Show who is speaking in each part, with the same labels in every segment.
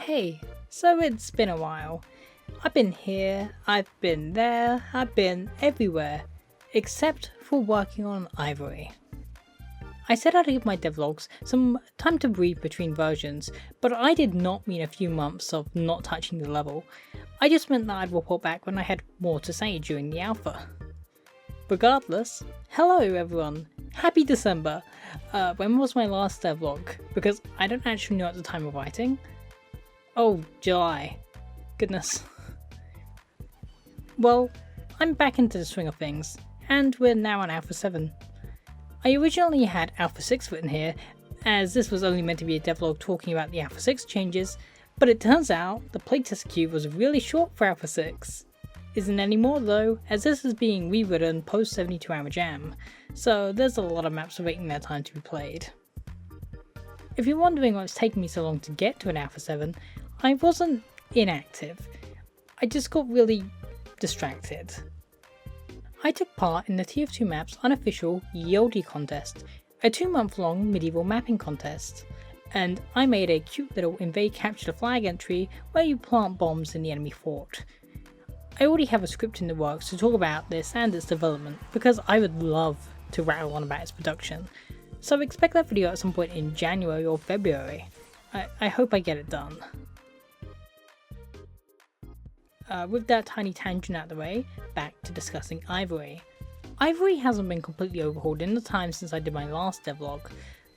Speaker 1: Hey, so it's been a while. I've been here, I've been there, I've been everywhere, except for working on Ivory. I said I'd give my devlogs some time to breathe between versions, but I did not mean a few months of not touching the level. I just meant that I'd report back when I had more to say during the alpha. Regardless, hello everyone, happy December. When was my last devlog? Because I don't actually know at the time of writing. Oh, July. Goodness. Well, I'm back into the swing of things, and we're now on Alpha 7. I originally had Alpha 6 written here, as this was only meant to be a devlog talking about the Alpha 6 changes, but it turns out the playtest queue was really short for Alpha 6. Isn't anymore though, as this is being rewritten post 72 hour jam, so there's a lot of maps awaiting their time to be played. If you're wondering why it's taken me so long to get to an Alpha 7, I wasn't inactive, I just got really distracted. I took part in the TF2 map's unofficial Yodi contest, a 2-month long medieval mapping contest, and I made a cute little invade capture the flag entry where you plant bombs in the enemy fort. I already have a script in the works to talk about this and its development because I would love to rattle on about its production, so expect that video at some point in January or February. I hope I get it done. With that tiny tangent out of the way, back to discussing Ivory. Ivory hasn't been completely overhauled in the time since I did my last devlog,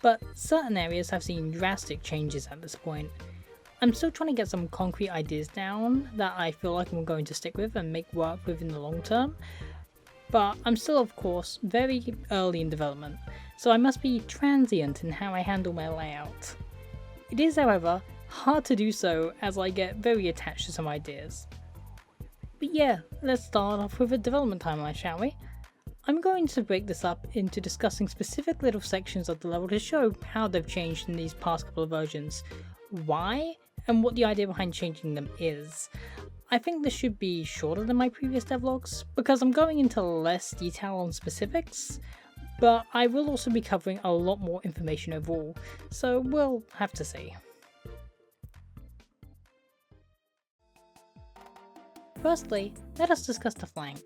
Speaker 1: but certain areas have seen drastic changes at this point. I'm still trying to get some concrete ideas down that I feel like I'm going to stick with and make work with in the long term, but I'm still of course very early in development, so I must be transient in how I handle my layout. It is, however, hard to do so as I get very attached to some ideas. But yeah, let's start off with a development timeline, shall we? I'm going to break this up into discussing specific little sections of the level to show how they've changed in these past couple of versions, why, and what the idea behind changing them is. I think this should be shorter than my previous devlogs, because I'm going into less detail on specifics, but I will also be covering a lot more information overall, so we'll have to see. Firstly, let us discuss the flank.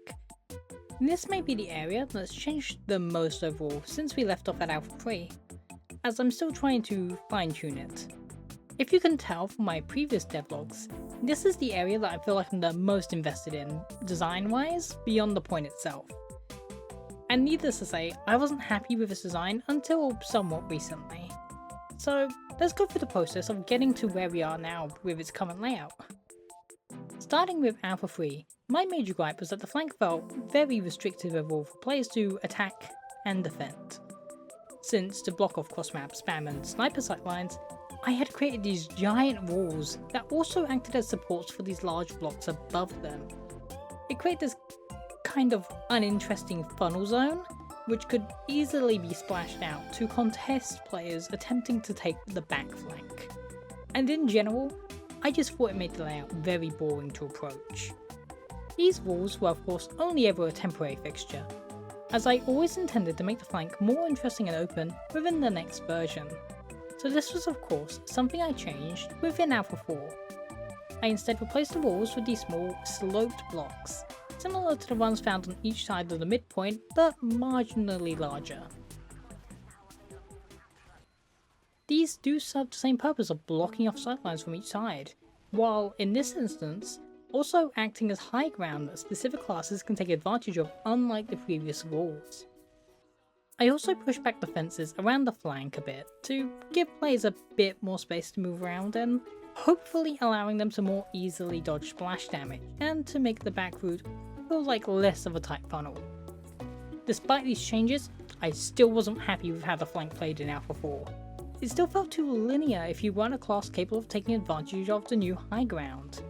Speaker 1: This may be the area that's changed the most overall since we left off at Alpha 3, as I'm still trying to fine tune it. If you can tell from my previous devlogs, this is the area that I feel like I'm the most invested in, design wise, beyond the point itself. And needless to say, I wasn't happy with this design until somewhat recently. So let's go through the process of getting to where we are now with its current layout. Starting with Alpha 3, my major gripe was that the flank felt very restrictive overall for players to attack and defend. Since to block off cross-map spam and sniper sightlines, I had created these giant walls that also acted as supports for these large blocks above them. It created this kind of uninteresting funnel zone, which could easily be splashed out to contest players attempting to take the back flank. And in general, I just thought it made the layout very boring to approach. These walls were of course only ever a temporary fixture, as I always intended to make the flank more interesting and open within the next version. So this was of course something I changed within Alpha 4. I instead replaced the walls with these small sloped blocks, similar to the ones found on each side of the midpoint, but marginally larger. These do serve the same purpose of blocking off sightlines from each side, while in this instance, also acting as high ground that specific classes can take advantage of, unlike the previous walls. I also pushed back the fences around the flank a bit to give players a bit more space to move around and hopefully allowing them to more easily dodge splash damage and to make the back route feel like less of a tight funnel. Despite these changes, I still wasn't happy with how the flank played in Alpha 4. It still felt too linear if you weren't a class capable of taking advantage of the new high ground.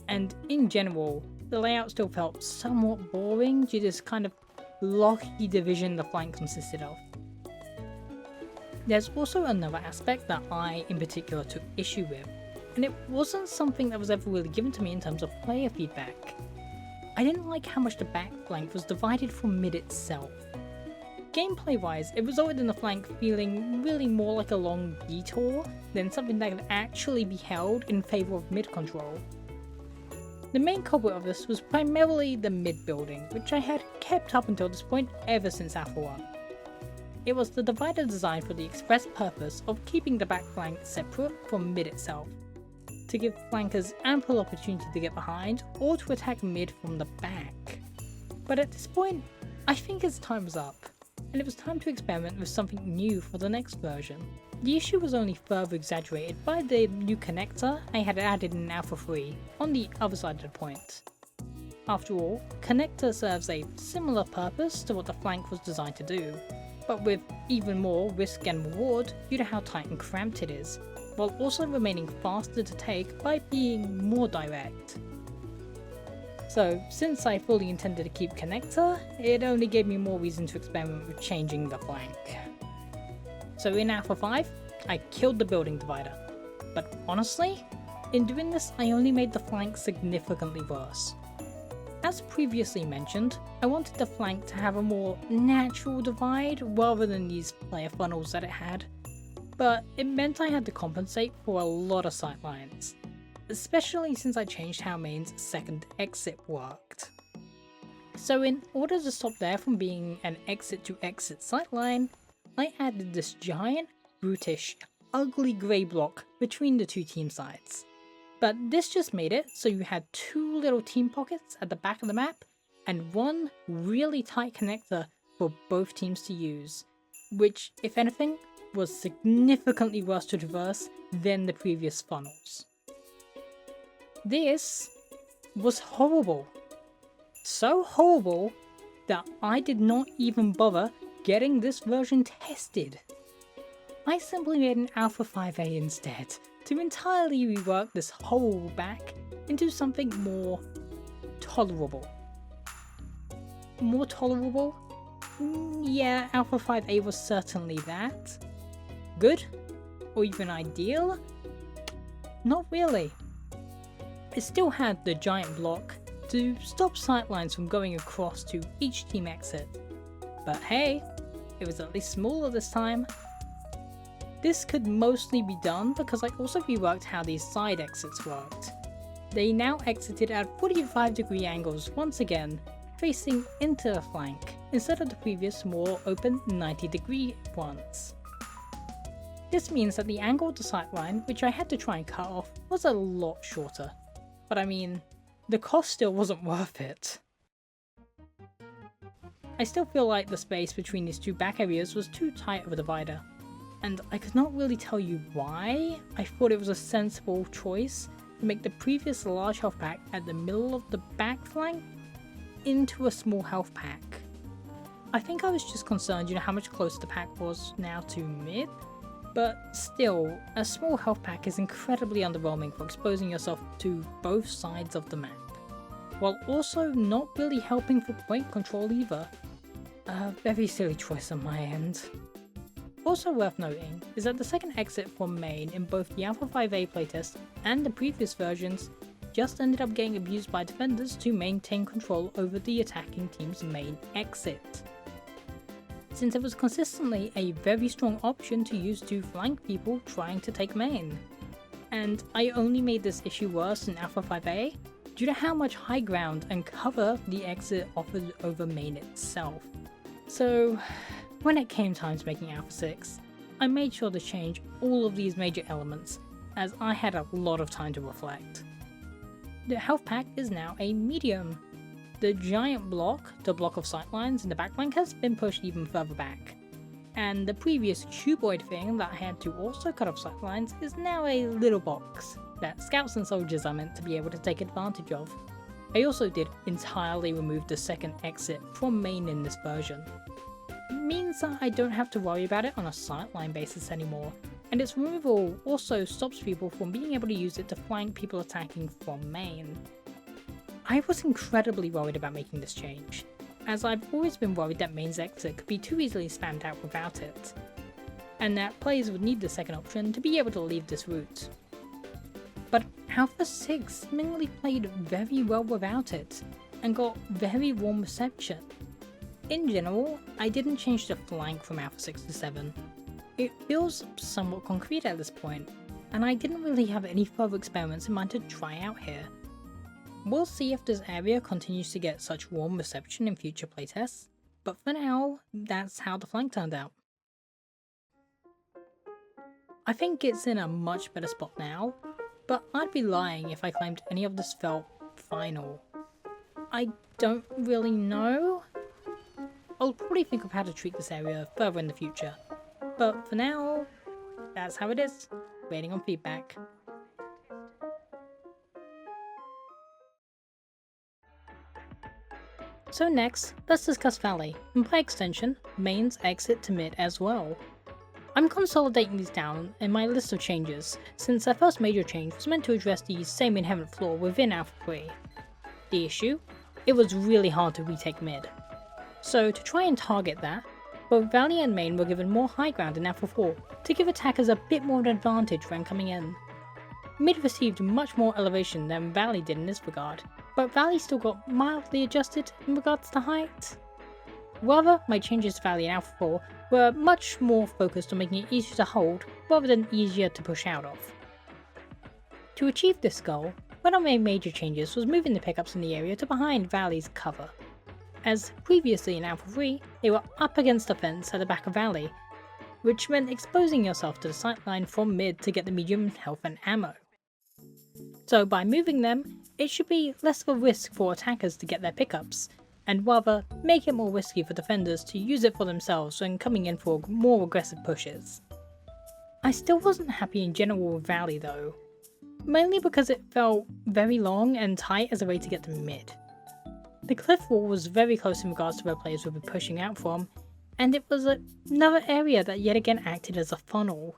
Speaker 1: And in general, the layout still felt somewhat boring due to this kind of locky division the flank consisted of. There's also another aspect that I in particular took issue with, and it wasn't something that was ever really given to me in terms of player feedback. I didn't like how much the back flank was divided from mid itself. Gameplay wise, it resulted in the flank feeling really more like a long detour than something that could actually be held in favour of mid control. The main culprit of this was primarily the mid building, which I had kept up until this point ever since Alpha 1. It was the divider designed for the express purpose of keeping the back flank separate from mid itself, to give flankers ample opportunity to get behind or to attack mid from the back. But at this point, I think its time was up, and it was time to experiment with something new for the next version. The issue was only further exaggerated by the new connector I had added in Alpha 3 on the other side of the point. After all, connector serves a similar purpose to what the flank was designed to do, but with even more risk and reward due to how tight and cramped it is, while also remaining faster to take by being more direct. So, since I fully intended to keep connector, it only gave me more reason to experiment with changing the flank. So in Alpha 5, I killed the building divider, but honestly, in doing this I only made the flank significantly worse. As previously mentioned, I wanted the flank to have a more natural divide rather than these player funnels that it had, but it meant I had to compensate for a lot of sightlines, especially since I changed how main's second exit worked. So in order to stop there from being an exit to exit sightline, I added this giant, brutish, ugly grey block between the two team sides. But this just made it so you had two little team pockets at the back of the map and one really tight connector for both teams to use, which, if anything, was significantly worse to traverse than the previous funnels. This was horrible. So horrible that I did not even bother getting this version tested. I simply made an Alpha 5A instead, to entirely rework this whole back into something more tolerable. More tolerable? Yeah, Alpha 5A was certainly that. Good? Or even ideal? Not really. It still had the giant block to stop sightlines from going across to each team exit. But hey, it was at least smaller this time. This could mostly be done because I also reworked how these side exits worked. They now exited at 45-degree angles once again, facing into the flank, instead of the previous more open 90-degree ones. This means that the angle of the sightline, which I had to try and cut off, was a lot shorter. But I mean, the cost still wasn't worth it. I still feel like the space between these two back areas was too tight of a divider, and I could not really tell you why. I thought it was a sensible choice to make the previous large health pack at the middle of the back flank into a small health pack. I think I was just concerned, you know, how much closer the pack was now to mid, but still, a small health pack is incredibly underwhelming for exposing yourself to both sides of the map, while also not really helping for point control either. A very silly choice on my end. Also worth noting is that the second exit from main in both the Alpha 5A playtest and the previous versions just ended up getting abused by defenders to maintain control over the attacking team's main exit, since it was consistently a very strong option to use to flank people trying to take main. And I only made this issue worse in Alpha 5A due to how much high ground and cover the exit offered over main itself. So when it came time to making Alpha 6, I made sure to change all of these major elements, as I had a lot of time to reflect. The health pack is now a medium. The giant block, the block of sightlines in the back flank, has been pushed even further back. And the previous cuboid thing that I had to also cut off sightlines is now a little box that scouts and soldiers are meant to be able to take advantage of. I also did entirely remove the second exit from main in this version. It means that I don't have to worry about it on a sightline basis anymore, and its removal also stops people from being able to use it to flank people attacking from main. I was incredibly worried about making this change, as I've always been worried that main's exit could be too easily spammed out without it, and that players would need the second option to be able to leave this route. But Alpha 6 seemingly played very well without it, and got very warm reception. In general, I didn't change the flank from Alpha 6 to 7. It feels somewhat concrete at this point, and I didn't really have any further experiments in mind to try out here. We'll see if this area continues to get such warm reception in future playtests, but for now, that's how the flank turned out. I think it's in a much better spot now, but I'd be lying if I claimed any of this felt final. I don't really know. I'll probably think of how to treat this area further in the future, but for now, that's how it is, waiting on feedback. So next, let's discuss Valley, and by extension, mains exit to mid as well. I'm consolidating these down in my list of changes, since their first major change was meant to address the same inherent flaw within Alpha 3. The issue? It was really hard to retake mid. So to try and target that, both Valley and main were given more high ground in Alpha 4 to give attackers a bit more of an advantage when coming in. Mid received much more elevation than Valley did in this regard, but Valley still got mildly adjusted in regards to height. Rather, my changes to Valley and Alpha 4 were much more focused on making it easier to hold rather than easier to push out of. To achieve this goal, one of my major changes was moving the pickups in the area to behind Valley's cover. As previously in Alpha 3, they were up against the fence at the back of Valley, which meant exposing yourself to the sightline from mid to get the medium health and ammo. So by moving them, it should be less of a risk for attackers to get their pickups, and rather make it more risky for defenders to use it for themselves when coming in for more aggressive pushes. I still wasn't happy in general with Valley though, mainly because it felt very long and tight as a way to get to mid. The cliff wall was very close in regards to where players would be pushing out from, and it was another area that yet again acted as a funnel.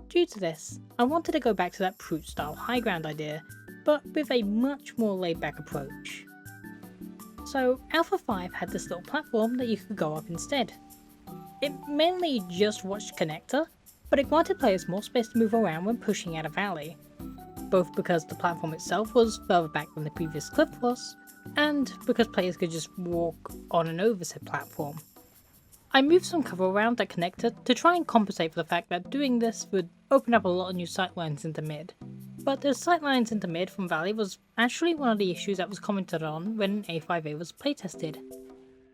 Speaker 1: Due to this, I wanted to go back to that Proot style high ground idea, but with a much more laid back approach. So Alpha 5 had this little platform that you could go up instead. It mainly just watched connector, but it granted players more space to move around when pushing out a valley, both because the platform itself was further back than the previous cliff was, and because players could just walk on and over said platform. I moved some cover around that connector to try and compensate for the fact that doing this would open up a lot of new sightlines into mid. But the sightlines into mid from Valley was actually one of the issues that was commented on when A5A was playtested.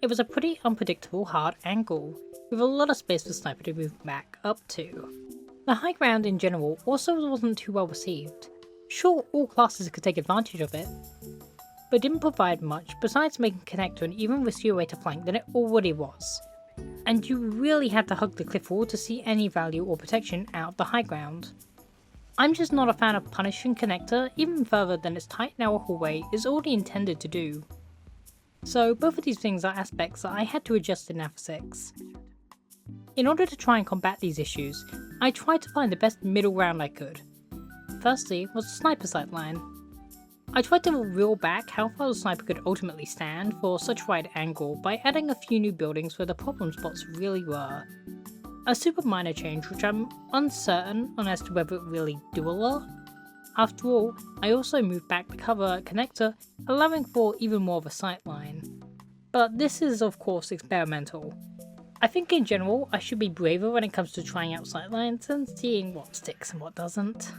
Speaker 1: It was a pretty unpredictable hard angle, with a lot of space for Sniper to move back up to. The high ground in general also wasn't too well received. Sure, all classes could take advantage of it, but didn't provide much besides making Connector an even riskier way to flank than it already was. And you really had to hug the cliff wall to see any value or protection out of the high ground. I'm just not a fan of punishing Connector even further than its tight narrow hallway is already intended to do. So both of these things are aspects that I had to adjust in Alpha 6. In order to try and combat these issues, I tried to find the best middle ground I could. Firstly was the sniper sightline. I tried to reel back how far the sniper could ultimately stand for such a wide angle by adding a few new buildings where the problem spots really were. A super minor change which I'm uncertain on as to whether it really do a lot. After all, I also moved back the cover connector, allowing for even more of a sightline. But this is of course experimental. I think in general I should be braver when it comes to trying out sightlines and seeing what sticks and what doesn't.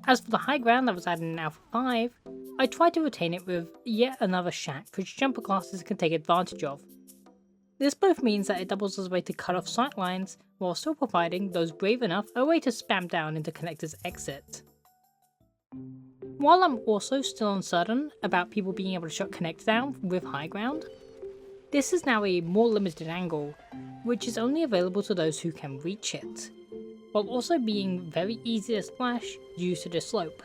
Speaker 1: As for the high ground that was added in Alpha 5, I tried to retain it with yet another shack which jumper classes can take advantage of. This both means that it doubles as a way to cut off sightlines, while still providing those brave enough a way to spam down into Connector's exit. While I'm also still uncertain about people being able to shut Connector down with high ground, this is now a more limited angle, which is only available to those who can reach it, while also being very easy to splash due to the slope.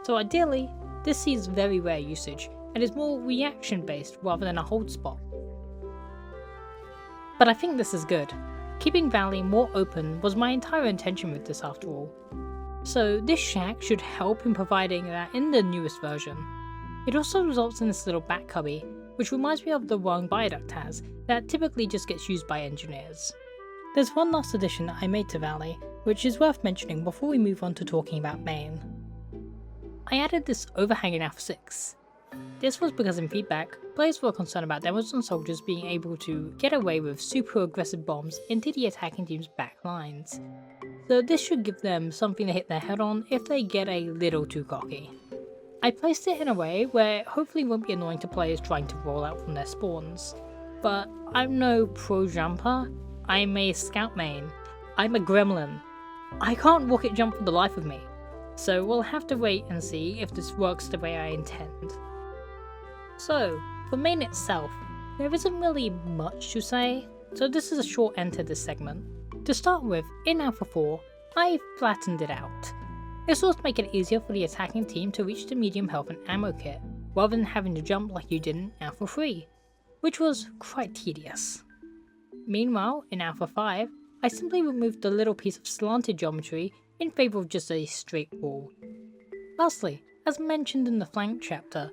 Speaker 1: So ideally, this sees very rare usage, and is more reaction based rather than a hold spot. But I think this is good. Keeping Valley more open was my entire intention with this after all. So this shack should help in providing that in the newest version. It also results in this little back cubby, which reminds me of the one Viaduct has, that typically just gets used by engineers. There's one last addition that I made to Valley, which is worth mentioning before we move on to talking about main. I added this overhang in Alpha 6. This was because in feedback, players were concerned about demos and soldiers being able to get away with super aggressive bombs into the attacking team's back lines. So this should give them something to hit their head on if they get a little too cocky. I placed it in a way where it hopefully won't be annoying to players trying to roll out from their spawns. But I'm no pro jumper, I'm a scout main, I'm a gremlin. I can't rocket jump for the life of me, so we'll have to wait and see if this works the way I intend. So, for main itself, there isn't really much to say, so this is a short end to this segment. To start with, in Alpha 4, I flattened it out. This was to make it easier for the attacking team to reach the medium health and ammo kit, rather than having to jump like you did in Alpha 3, which was quite tedious. Meanwhile, in Alpha 5, I simply removed the little piece of slanted geometry in favour of just a straight wall. Lastly, as mentioned in the flank chapter,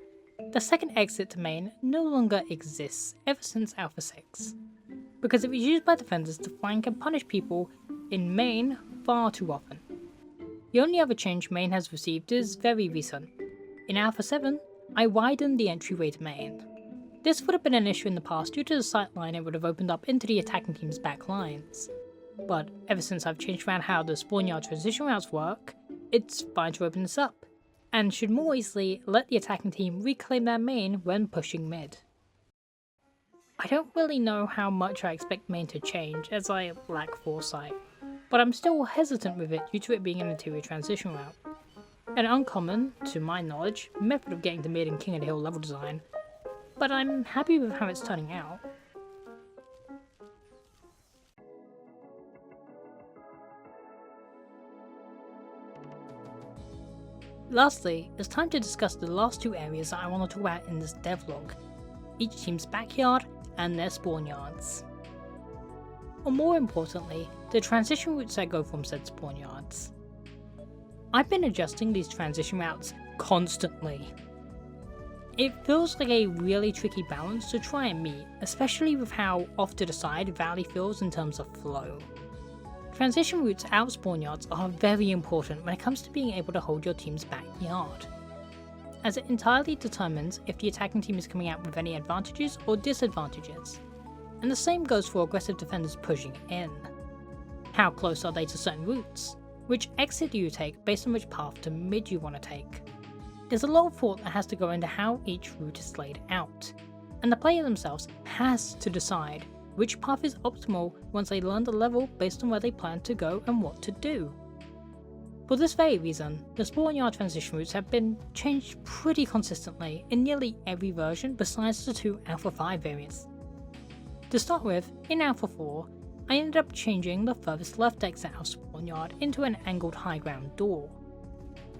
Speaker 1: the second exit to main no longer exists ever since Alpha 6, because it was used by defenders to flank and punish people in main far too often. The only other change main has received is very recent. In Alpha 7, I widened the entryway to main. This would have been an issue in the past due to the sightline it would have opened up into the attacking team's back lines. But ever since I've changed around how the spawnyard transition routes work, it's fine to open this up, and should more easily let the attacking team reclaim their main when pushing mid. I don't really know how much I expect main to change as I lack foresight, but I'm still hesitant with it due to it being an interior transition route. An uncommon, to my knowledge, method of getting to mid in King of the Hill level design, but I'm happy with how it's turning out. Lastly, it's time to discuss the last two areas that I want to talk about in this devlog, each team's backyard and their spawn yards. Or more importantly, the transition routes that go from said spawn yards. I've been adjusting these transition routes constantly. It feels like a really tricky balance to try and meet, especially with how off to the side Valley feels in terms of flow. Transition routes out spawn yards are very important when it comes to being able to hold your team's backyard, as it entirely determines if the attacking team is coming out with any advantages or disadvantages, and the same goes for aggressive defenders pushing in. How close are they to certain routes? Which exit do you take based on which path to mid you want to take? There's a lot of thought that has to go into how each route is laid out, and the player themselves has to decide which path is optimal once they learn the level based on where they plan to go and what to do. For this very reason, the spawn yard transition routes have been changed pretty consistently in nearly every version besides the two Alpha 5 variants. To start with, in Alpha 4, I ended up changing the furthest left exit of spawn yard into an angled high ground door.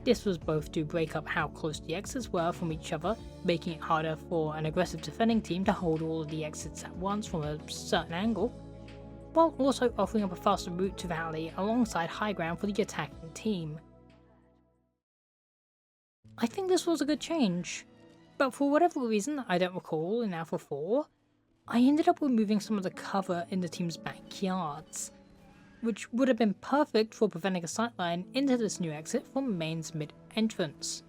Speaker 1: This was both to break up how close the exits were from each other, making it harder for an aggressive defending team to hold all of the exits at once from a certain angle, while also offering up a faster route to Valley alongside high ground for the attacking team. I think this was a good change, but for whatever reason I don't recall in Alpha 4, I ended up removing some of the cover in the team's backyards, which would have been perfect for preventing a sightline into this new exit from main's mid entrance.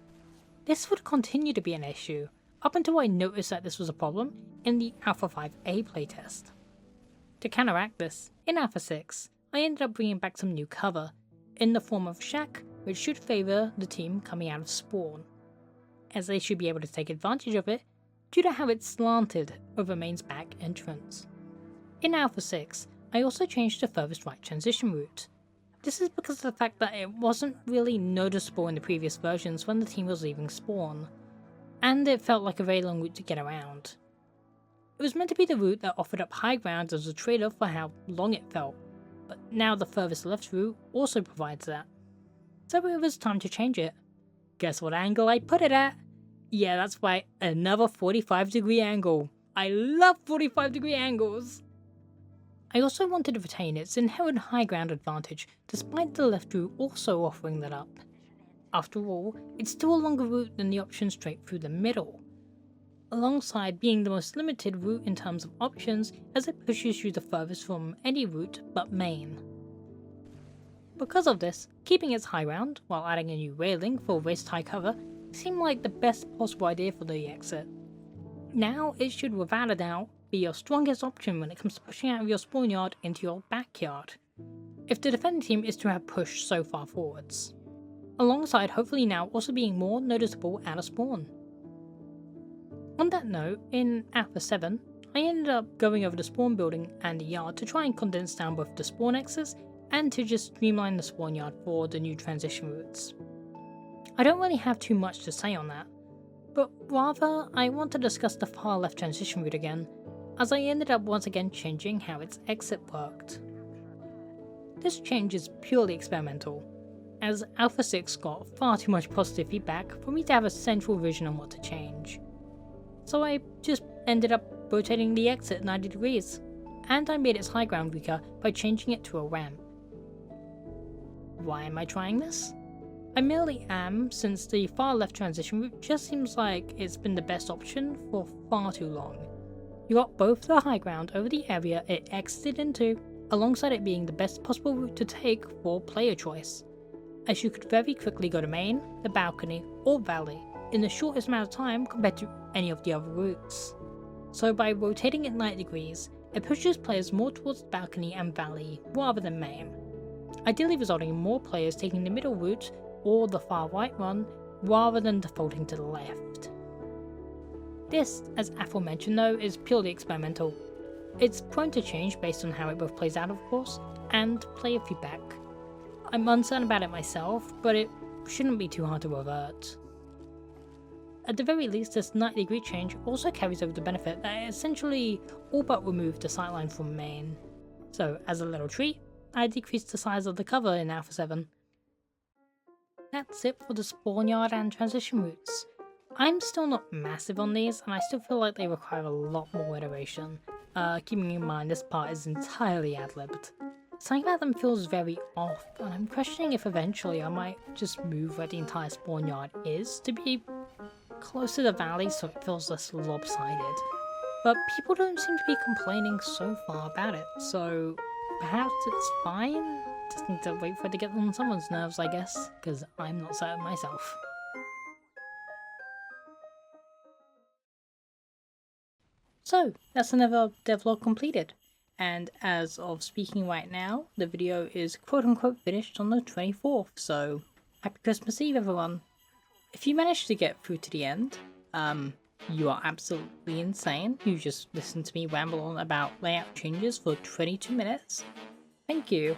Speaker 1: This would continue to be an issue, up until I noticed that this was a problem in the Alpha 5A playtest. To counteract this, in Alpha 6, I ended up bringing back some new cover, in the form of Shack, which should favour the team coming out of spawn, as they should be able to take advantage of it due to how it's slanted over main's back entrance. In Alpha 6, I also changed the furthest right transition route. This is because of the fact that it wasn't really noticeable in the previous versions when the team was leaving spawn, and it felt like a very long route to get around. It was meant to be the route that offered up high ground as a trade-off for how long it felt, but now the furthest left route also provides that. So it was time to change it. Guess what angle I put it at? Yeah, that's right, another 45-degree angle. I love 45-degree angles! I also wanted to retain its inherent high ground advantage, despite the left route also offering that up. After all, it's still a longer route than the option straight through the middle, alongside being the most limited route in terms of options as it pushes you the furthest from any route but main. Because of this, keeping its high ground while adding a new railing for waist high cover seemed like the best possible idea for the exit. Now it should without a doubt be your strongest option when it comes to pushing out of your spawn yard into your backyard, if the defending team is to have pushed so far forwards, alongside hopefully now also being more noticeable out of spawn. On that note, in Alpha 7, I ended up going over the spawn building and the yard to try and condense down both the spawn X's and to just streamline the spawn yard for the new transition routes. I don't really have too much to say on that, but rather I want to discuss the far left transition route again, as I ended up once again changing how its exit worked. This change is purely experimental, as Alpha 6 got far too much positive feedback for me to have a central vision on what to change. So I just ended up rotating the exit 90 degrees, and I made its high ground weaker by changing it to a ramp. Why am I trying this? I merely am, since the far left transition route just seems like it's been the best option for far too long. You got both the high ground over the area it exited into, alongside it being the best possible route to take for player choice, as you could very quickly go to main, the balcony, or valley in the shortest amount of time compared to any of the other routes. So by rotating it 90 degrees, it pushes players more towards the balcony and valley rather than main, ideally resulting in more players taking the middle route or the far right run rather than defaulting to the left. This, as aforementioned though, is purely experimental. It's prone to change based on how it both plays out of course, and player feedback. I'm uncertain about it myself, but it shouldn't be too hard to revert. At the very least, this 90 degree change also carries over the benefit that it essentially all but removed the sightline from main. So as a little treat, I decreased the size of the cover in Alpha 7. That's it for the spawn yard and transition routes. I'm still not massive on these, and I still feel like they require a lot more iteration, keeping in mind this part is entirely ad-libbed. Something about them feels very off, and I'm questioning if eventually I might just move where the entire spawn yard is to be close to the valley so it feels less lopsided. But people don't seem to be complaining so far about it, so perhaps it's fine? Just need to wait for it to get on someone's nerves, I guess, because I'm not certain myself. So, that's another devlog completed. And as of speaking right now, the video is quote-unquote finished on the 24th, so happy Christmas Eve everyone! If you managed to get through to the end, you are absolutely insane. You just listened to me ramble on about layout changes for 22 minutes. Thank you.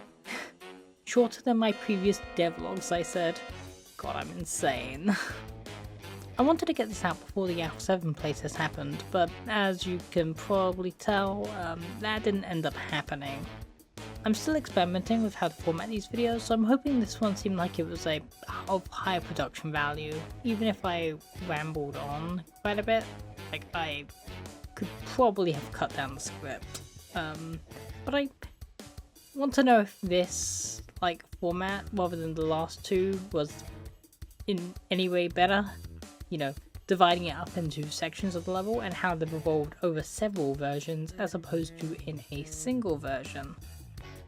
Speaker 1: Shorter than my previous devlogs, I said. God, I'm insane. I wanted to get this out before the Alpha 7 playtest happened, but as you can probably tell, that didn't end up happening. I'm still experimenting with how to format these videos, so I'm hoping this one seemed like it was of higher production value, even if I rambled on quite a bit. Like, I could probably have cut down the script. But I want to know if this, format, rather than the last two, was in any way better. You know, dividing it up into sections of the level and how they've evolved over several versions as opposed to in a single version.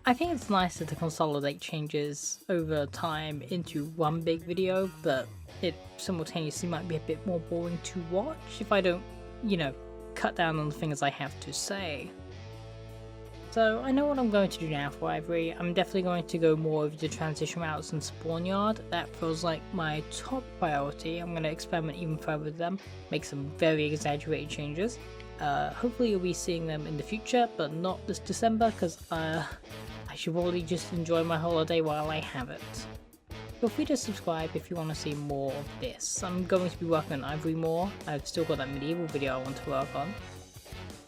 Speaker 1: I think it's nicer to consolidate changes over time into one big video, but it simultaneously might be a bit more boring to watch if I don't, cut down on the things I have to say. So I know what I'm going to do now for Ivory. I'm definitely going to go more over the transition routes and spawn yard. That feels like my top priority. I'm going to experiment even further with them, make some very exaggerated changes. Hopefully you'll be seeing them in the future, but not this December, because I should probably just enjoy my holiday while I have it. Feel free to subscribe if you want to see more of this. I'm going to be working on Ivory more. I've still got that medieval video I want to work on,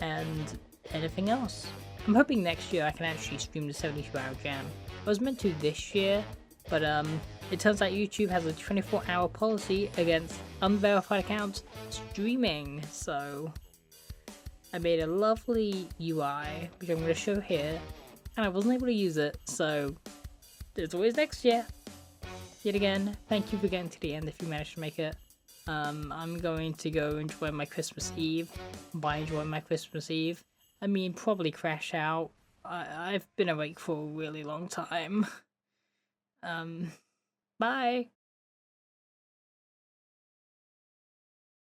Speaker 1: and anything else. I'm hoping next year I can actually stream the 72-hour jam. I was meant to this year, but it turns out YouTube has a 24-hour policy against unverified accounts streaming, so I made a lovely UI, which I'm going to show here, and I wasn't able to use it, so there's always next year. Yet again, thank you for getting to the end if you managed to make it. I'm going to go enjoy my Christmas Eve. By enjoying my Christmas Eve, I mean probably crash out. I've been awake for a really long time. Bye!